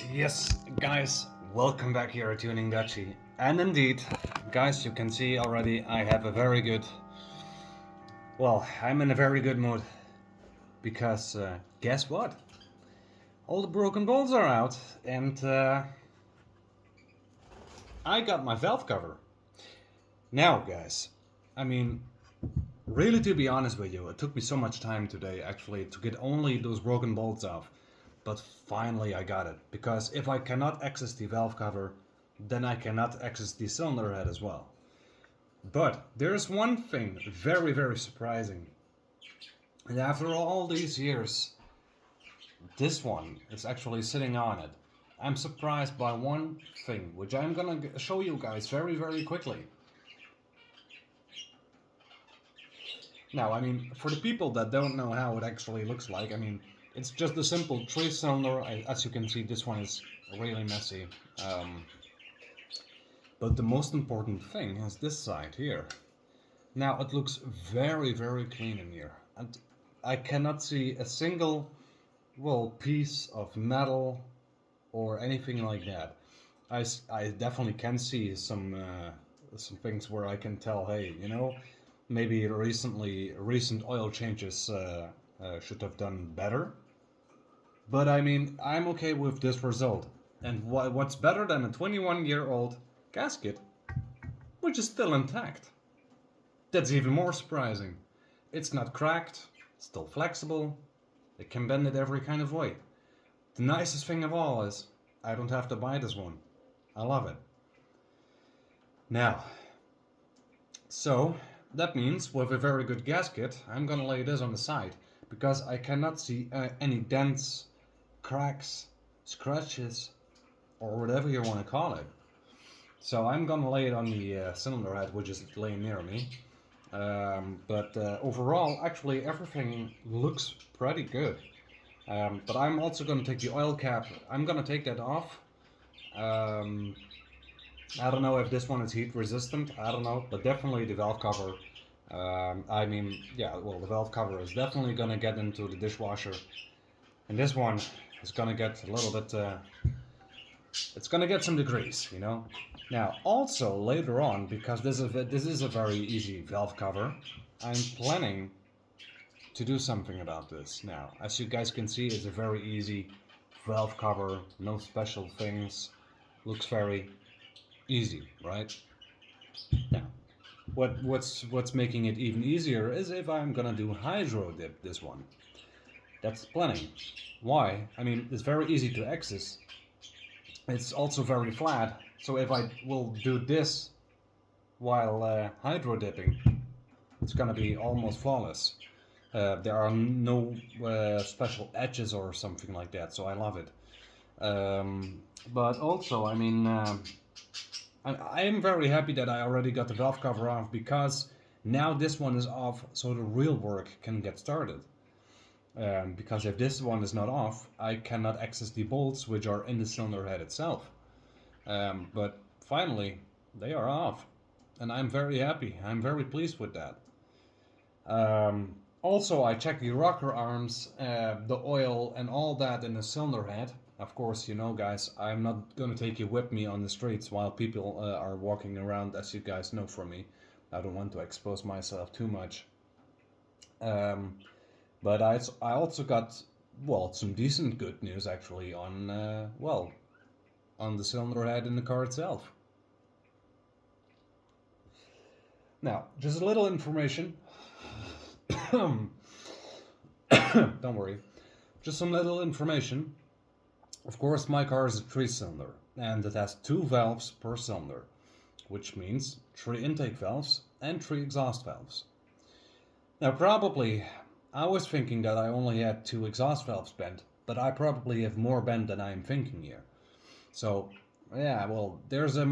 Yes, guys, welcome back here at Tuning Dutchy. And indeed, guys, you can see already I have a very good. Well, I'm in a very good mood because guess what? All the broken bolts are out, and I got my valve cover. Now, guys, I mean, really, to be honest with you, it took me so much time today actually to get only those broken bolts off. But finally I got it, because if I cannot access the valve cover, then I cannot access the cylinder head as well. But there's one thing very, very surprising. And after all these years, this one is actually sitting on it. I'm surprised by one thing, which I'm gonna show you guys very, very quickly. Now, I mean, for the people that don't know how it actually looks like, I mean, it's just a simple three-cylinder. As you can see, this one is really messy. But the most important thing is this side here. Now, it looks very, very clean in here. And I cannot see a single, well, piece of metal or anything like that. I definitely can see some things where I can tell, hey, maybe recent oil changes should have done better. But I mean, I'm okay with this result. And what's better than a 21-year-old gasket, which is still intact? That's even more surprising. It's not cracked, still flexible, it can bend it every kind of way. The nicest thing of all is, I don't have to buy this one. I love it. Now, so that means with a very good gasket, I'm gonna lay this on the side, because I cannot see any dents, cracks, scratches, or whatever you want to call it. So I'm gonna lay it on the cylinder head, which is laying near me. But overall, actually everything looks pretty good. But I'm also gonna take the oil cap. I'm gonna take that off. Um, I don't know if this one is heat resistant. I don't know, but definitely the valve cover. I mean, yeah, well, the valve cover is definitely gonna get into the dishwasher, and this one is gonna get a little bit. It's gonna get some degrees, you know. Now, also later on, because this is a very easy valve cover, I'm planning to do something about this. Now, as you guys can see, it's a very easy valve cover, no special things, looks very easy, right? Now, what's making it even easier is if I'm gonna do hydro dip this one. That's planning. Why? I mean, it's very easy to access. It's also very flat, so if I will do this while hydro dipping, it's gonna be almost flawless. There are no special edges or something like that, so I love it. But also, I mean, I am very happy that I already got the valve cover off, because now this one is off, so the real work can get started. Because if this one is not off, I cannot access the bolts which are in the cylinder head itself. But finally, they are off, and I'm very happy. I'm very pleased with that. Also, I checked the rocker arms, the oil, and all that in the cylinder head. Of course, you know, guys, I'm not gonna take you with me on the streets while people are walking around, as you guys know from me. I don't want to expose myself too much. But I also got, well, some decent good news actually on, well, on the cylinder head in the car itself. Now, just a little information. Don't worry. Just some little information. Of course, my car is a three-cylinder, and it has two valves per cylinder, which means three intake valves and three exhaust valves. Now, probably, I was thinking that I only had two exhaust valves bent, but I probably have more bent than I am thinking here. So, yeah, well, there's a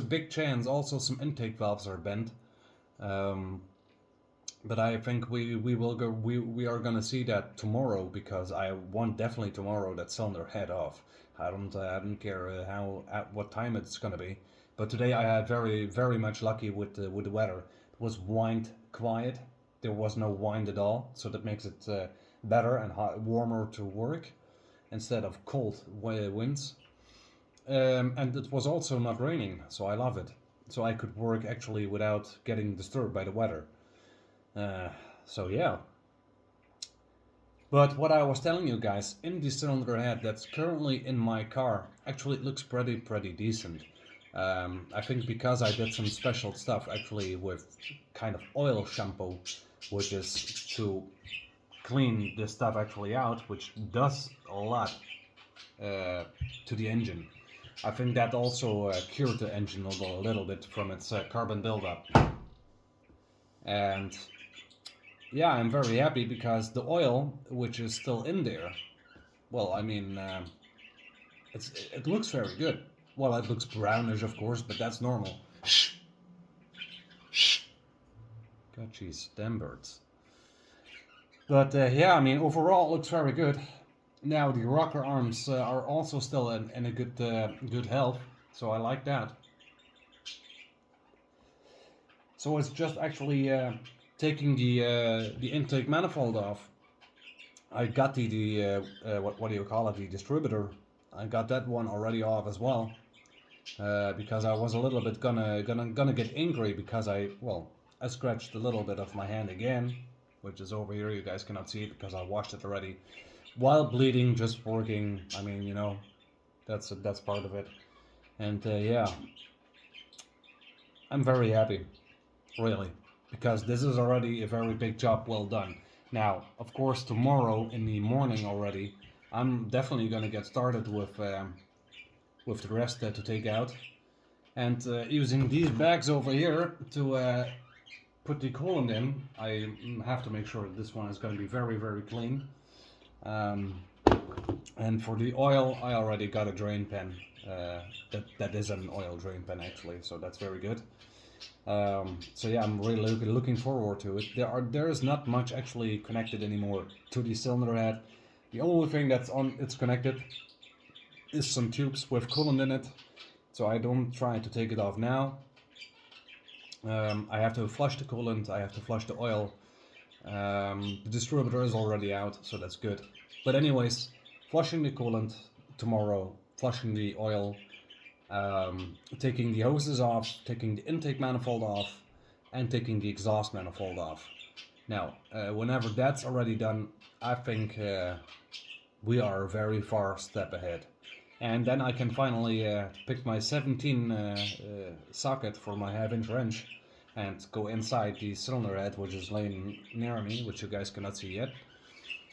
big chance also some intake valves are bent. But I think we are gonna see that tomorrow, because I want definitely tomorrow that cylinder head off. I don't care how at what time it's gonna be. But today I had very much lucky with the weather. It was wind quiet. There was no wind at all, so that makes it better and warmer to work instead of cold winds. And it was also not raining, so I love it. So I could work actually without getting disturbed by the weather. Uh, so yeah. But what I was telling you guys, in the cylinder head that's currently in my car, actually it looks pretty decent. I think because I did some special stuff actually with kind of oil shampoo, which is to clean this stuff actually out, which does a lot to the engine. I think that also cured the engine a little bit from its carbon buildup. And yeah, I'm very happy because the oil, which is still in there, well, I mean, it looks very good. Well, it looks brownish, of course, but that's normal. Shh, shh. God, jeez, damn birds. But yeah, I mean, overall, it looks very good. Now the rocker arms are also still in a good health, so I like that. So it's just actually taking the intake manifold off. I got the what do you call it, the distributor. I got that one already off as well, because I was a little bit gonna get angry because I scratched a little bit of my hand again, which is over here. You guys cannot see it because I washed it already. While bleeding, just working. I mean, you know, that's part of it. And yeah, I'm very happy, really, because this is already a very big job well done. Now, of course, tomorrow in the morning already, I'm definitely gonna get started with the rest to take out, and using these bags over here to put the coolant in. I have to make sure that this one is going to be very clean. Um, and for the oil, I already got a drain pen. That is an oil drain pen actually, so that's very good. So yeah, I'm really looking forward to it. There is not much actually connected anymore to the cylinder head. The only thing it's connected is some tubes with coolant in it. So I don't try to take it off now. I have to flush the coolant, I have to flush the oil. The distributor is already out, so that's good. But anyways, flushing the coolant tomorrow, flushing the oil, taking the hoses off, taking the intake manifold off, and taking the exhaust manifold off. Now, whenever that's already done, I think we are a very far step ahead. And then I can finally pick my 17 socket for my half-inch wrench and go inside the cylinder head, which is laying near me, which you guys cannot see yet.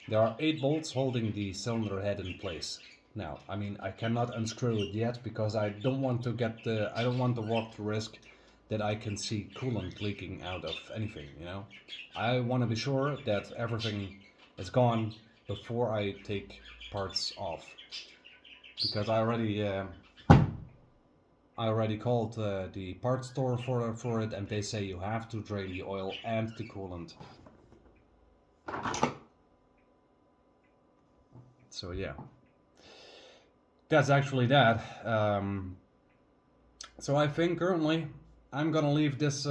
There are 8 bolts holding the cylinder head in place. Now, I mean, I cannot unscrew it yet because I don't want to walk the risk that I can see coolant leaking out of anything, you know. I want to be sure that everything is gone before I take parts off. Because I already called the parts store for it, and they say you have to drain the oil and the coolant. So yeah, that's actually that. So I think currently I'm gonna leave this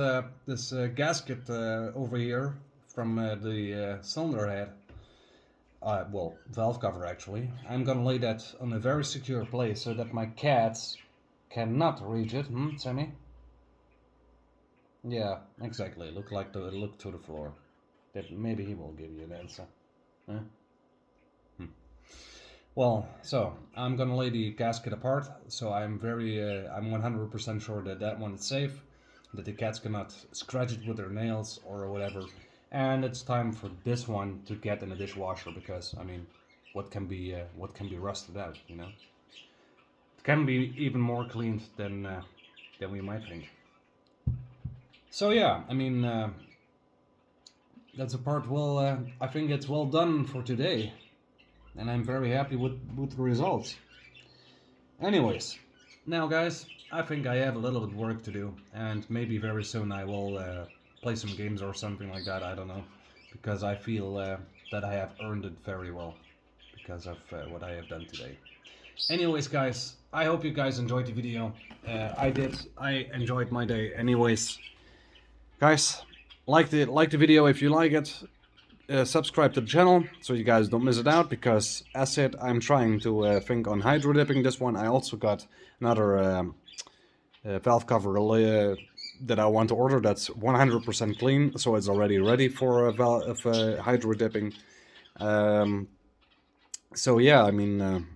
gasket over here from the cylinder head. Well, valve cover actually. I'm gonna lay that on a very secure place so that my cats cannot reach it. Sammy? Yeah, exactly. Look to the floor. That maybe he will give you an answer. Huh? Well, so I'm gonna lay the gasket apart. So I'm 100% sure that that one is safe, that the cats cannot scratch it with their nails or whatever. And it's time for this one to get in the dishwasher because I mean, what can be rusted out, you know? It can be even more cleaned than we might think. So yeah, I mean, that's a part. Well, I think it's well done for today, and I'm very happy with the results. Anyways, now guys, I think I have a little bit of work to do, and maybe very soon I will play some games or something like that. I don't know, because I feel that I have earned it very well because of what I have done today. Anyways, guys, I hope you guys enjoyed the video. I did. I enjoyed my day. Anyways, guys, like the video if you like it. subscribe to the channel so you guys don't miss it out, because as said, I'm trying to think on hydro dipping this one. I also got another valve cover that I want to order that's 100% clean, so it's already ready for hydro dipping. So yeah, I mean,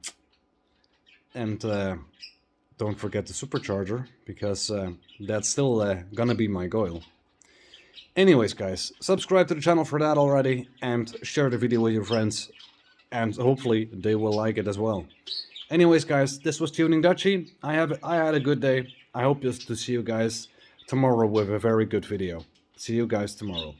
and don't forget the supercharger, because that's still gonna be my goal. Anyways, guys, subscribe to the channel for that already, and share the video with your friends, and hopefully they will like it as well. Anyways, guys, this was Tuning Dutchy. I had a good day. I hope to see you guys tomorrow with a very good video. See you guys tomorrow.